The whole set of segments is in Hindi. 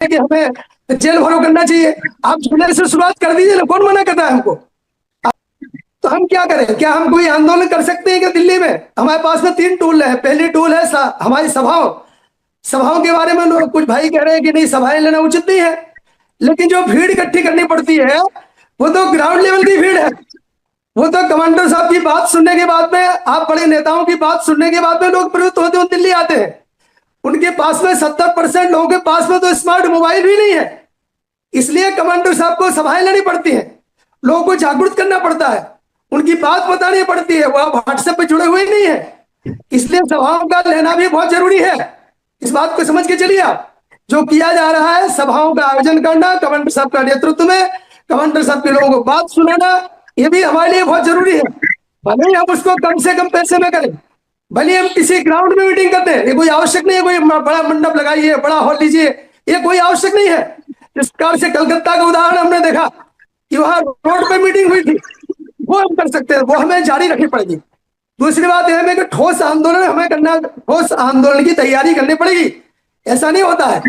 कि हमें जेल भरो करना चाहिए। आप जुलाई से शुरुआत कर दीजिए ना, कौन मना करता है हमको? तो हम क्या करें? क्या हम कोई आंदोलन कर सकते हैं कि दिल्ली में? हमारे पास में 3 टूल है। पहली टूल है हमारी सभाओं। सभाओं के बारे में लोग कुछ भाई कह रहे हैं कि नहीं, सभाएं लेना उचित नहीं है, लेकिन जो भीड़ इकट्ठी करनी पड़ती है वो तो ग्राउंड लेवल की भीड़ है। वो तो कमांडर साहब की बात सुनने के बाद में, आप बड़े नेताओं की बात सुनने के बाद में लोग प्रवृत्त होते हुए दिल्ली आते हैं। उनके पास में 70% लोगों के पास में तो स्मार्ट मोबाइल भी नहीं है। इसलिए कमांडर साहब को सभाएं लेनी पड़ती हैं, लोगों को जागरूक करना पड़ता है, उनकी बात बतानी पड़ती है। वो आप व्हाट्सएप पे जुड़े हुए नहीं है, इसलिए सभाओं का लेना भी बहुत जरूरी है। इस बात को समझ के चलिए। आप जो किया जा रहा है, सभाओं का आयोजन करना कमांडर साहब का नेतृत्व में, कमांडर साहब के लोगों को बात सुनाना, ये भी हमारे लिए बहुत जरूरी है। भले ही हम उसको कम से कम पैसे में करें, भले हम किसी ग्राउंड में मीटिंग करते हैं, ये कोई आवश्यक नहीं है कोई बड़ा मंडप लगाइए, बड़ा हॉल लीजिए, ये कोई आवश्यक नहीं है। इस प्रकार से कलकत्ता का उदाहरण हमने देखा कि वहां रोड पे मीटिंग हुई थी, वो हम कर सकते हैं, वो हमें जारी रखनी पड़ेगी। दूसरी बात यह है कि ठोस आंदोलन हमें करना, ठोस आंदोलन की तैयारी करनी पड़ेगी। ऐसा नहीं होता है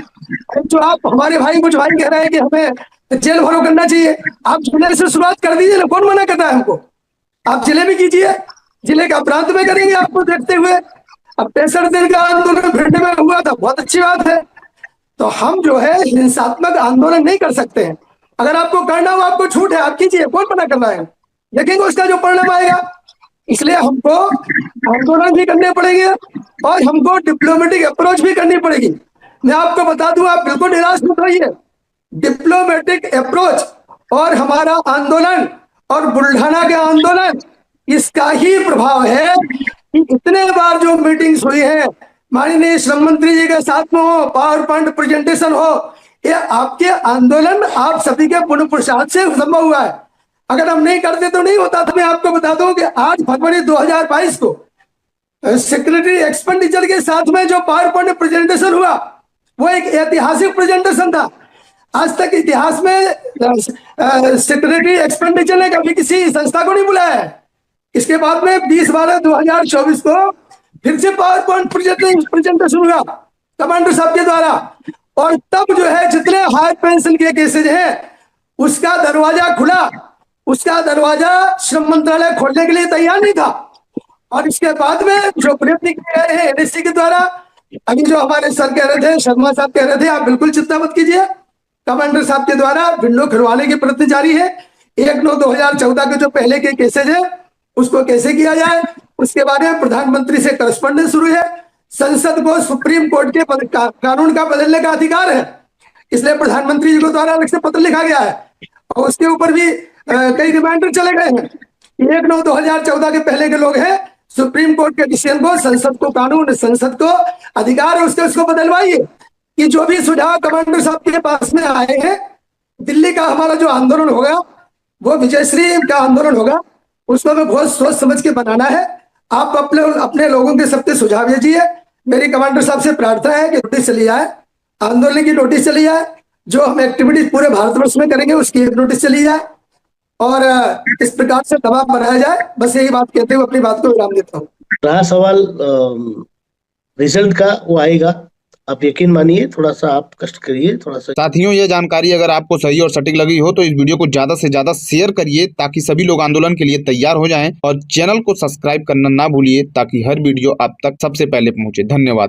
जो आप हमारे भाई कुछ भाई कह रहे हैं कि हमें जेल भरो करना चाहिए। आप जुलाई से शुरुआत कर दीजिए ना, कौन मना करता है हमको? आप जिले में कीजिए, जिले का प्रांत में करेंगे आपको देखते हुए। अब 65 दिन का आंदोलन भिंड में हुआ था, बहुत अच्छी बात है। तो हम जो है हिंसात्मक आंदोलन नहीं कर सकते हैं। अगर आपको करना हो, आपको छूट है, आप कीजिए, कौन मना कर रहा है? देखेंगे उसका जो परिणाम आएगा। इसलिए हमको आंदोलन भी करने पड़ेंगे और हमको डिप्लोमेटिक अप्रोच भी करनी पड़ेगी। मैं आपको बता दूं, आप बिल्कुल निराश मत रहिए। डिप्लोमेटिक अप्रोच और हमारा आंदोलन और बुल्ढाना के आंदोलन, इसका ही प्रभाव है कि इतने बार जो मीटिंग्स हुई है, माननीय श्रम मंत्री जी के साथ में हो, पावर पॉइंट प्रेजेंटेशन हो, ये आपके आंदोलन, आप सभी के पुण्य प्रसाद से संभव हुआ है। अगर हम नहीं करते तो नहीं होता। तो मैं आपको बता दूं कि आज फरवरी 2022 को सेक्रेटरी एक्सपेंडिचर के साथ में जो पावर पॉइंट प्रेजेंटेशन हुआ, वो एक ऐतिहासिक प्रेजेंटेशन था। आज तक इतिहास में सेक्रेटरी एक्सपेंडिचर ने कभी किसी संस्था को नहीं बुलाया है। इसके बाद में 20/12/2024 को फिर से पावर पॉइंट प्रेजेंटेशन हुआ कमांडर साहब के द्वारा, और तब जो है जितने हाई पेंशन के केसेज हैं उसका दरवाजा खुला, उसका दरवाजा श्रम मंत्रालय खोलने के लिए तैयार नहीं था। और इसके बाद में जो प्रयत्न किए गए हैं एनएससी के द्वारा, अभी जो हमारे सर कह रहे थे, शर्मा साहब कह रहे थे, आप बिल्कुल चिंता मत कीजिए, कमांडर साहब के द्वारा विंडो खुलवाने के प्रयत्न जारी है। 1/9/2014 के जो पहले के केसेज है उसको कैसे किया जाए, उसके बारे में प्रधानमंत्री से करस्पॉन्डेंस शुरू है। संसद को सुप्रीम कोर्ट के कानून का बदलने का अधिकार है, इसलिए प्रधानमंत्री जी को द्वारा अलग से पत्र लिखा गया है और उसके ऊपर भी कई रिमाइंडर चले गए हैं। 1/9/2014 के पहले के लोग हैं, सुप्रीम कोर्ट के डिसीजन को, संसद को कानून, संसद को अधिकार है उसको बदलवाइए। कि जो भी सुझाव कमांडर साहब के पास में आए हैं, दिल्ली का हमारा जो आंदोलन होगा वो विजयश्री का आंदोलन होगा, उसको हमें बहुत सोच समझ के बनाना है। आप अपने लोगों के सबके सुझाव भेजिए। मेरी कमांडर साहब से प्रार्थना है कि नोटिस चली जाए, आंदोलन की नोटिस चली जाए, जो हम एक्टिविटीज पूरे भारतवर्ष में करेंगे उसकी एक नोटिस चली जाए और इस प्रकार से दबाव बनाया जाए। बस यही बात कहते हुए अपनी बात को विराम देता हूँ। रहा सवाल रिजल्ट का, वो आएगा, आप यकीन मानिए, थोड़ा सा आप कष्ट करिए, थोड़ा सा। साथियों, ये जानकारी अगर आपको सही और सटीक लगी हो तो इस वीडियो को ज्यादा से ज्यादा शेयर करिए ताकि सभी लोग आंदोलन के लिए तैयार हो जाएं, और चैनल को सब्सक्राइब करना ना भूलिए ताकि हर वीडियो आप तक सबसे पहले पहुंचे। धन्यवाद।